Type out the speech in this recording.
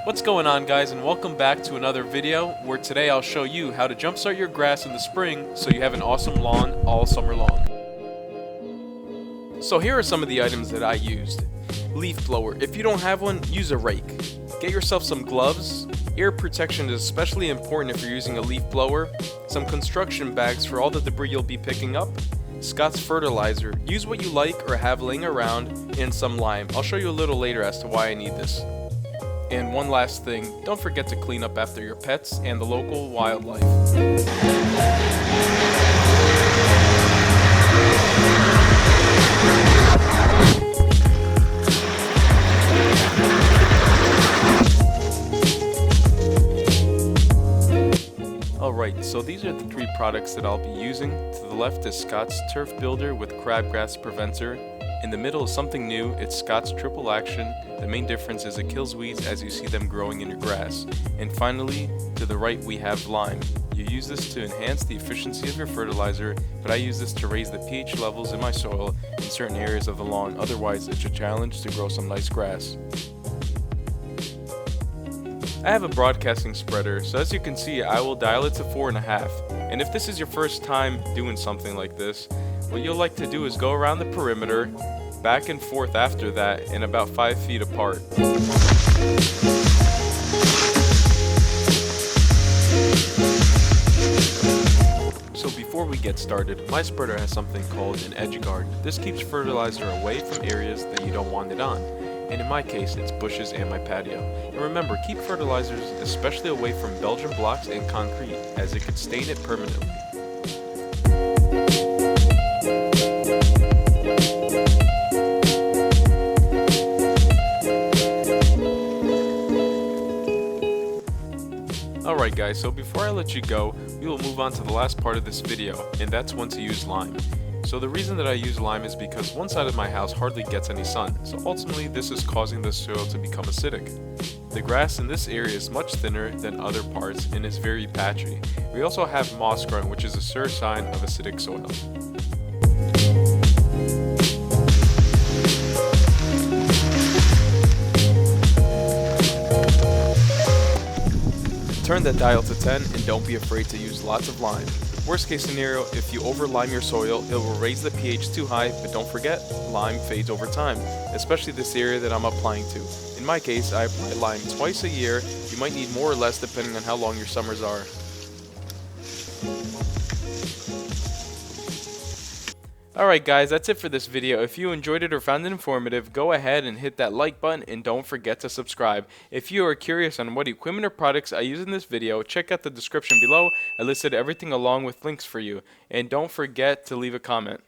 What's going on, guys, and welcome back to another video where today I'll show you how to jumpstart your grass in the spring so you have an awesome lawn all summer long. So here are some of the items that I used. Leaf blower. If you don't have one, use a rake. Get yourself some gloves. Ear protection is especially important if you're using a leaf blower. Some construction bags for all the debris you'll be picking up. Scott's fertilizer. Use what you like or have laying around, and some lime. I'll show you a little later as to why I need this. And one last thing, don't forget to clean up after your pets and the local wildlife. Alright, so these are the three products that I'll be using. To the left is Scott's Turf Builder with Crabgrass Preventer. In the middle is something new, it's Scott's Triple Action. The main difference is it kills weeds as you see them growing in your grass. And finally, to the right we have Lime. You use this to enhance the efficiency of your fertilizer, but I use this to raise the pH levels in my soil in certain areas of the lawn, otherwise it's a challenge to grow some nice grass. I have a broadcasting spreader, so as you can see I will dial it to 4.5. And if this is your first time doing something like this, what you'll like to do is go around the perimeter, back and forth after that, and about 5 feet apart. So before we get started, my spreader has something called an edge guard. This keeps fertilizer away from areas that you don't want it on. And in my case, it's bushes and my patio. And remember, keep fertilizers especially away from Belgian blocks and concrete, as it could stain it permanently. Alright guys, so before I let you go, we will move on to the last part of this video, and that's when to use lime. So the reason that I use lime is because one side of my house hardly gets any sun, so ultimately this is causing the soil to become acidic. The grass in this area is much thinner than other parts and is very patchy. We also have moss growing, which is a sure sign of acidic soil. Turn that dial to 10 and don't be afraid to use lots of lime. Worst case scenario, if you over lime your soil, it will raise the pH too high, but don't forget, lime fades over time, especially this area that I'm applying to. In my case, I apply lime twice a year. You might need more or less depending on how long your summers are. Alright guys, that's it for this video. If you enjoyed it or found it informative, go ahead and hit that like button and don't forget to subscribe. If you are curious on what equipment or products I use in this video, check out the description below. I listed everything along with links for you. And don't forget to leave a comment.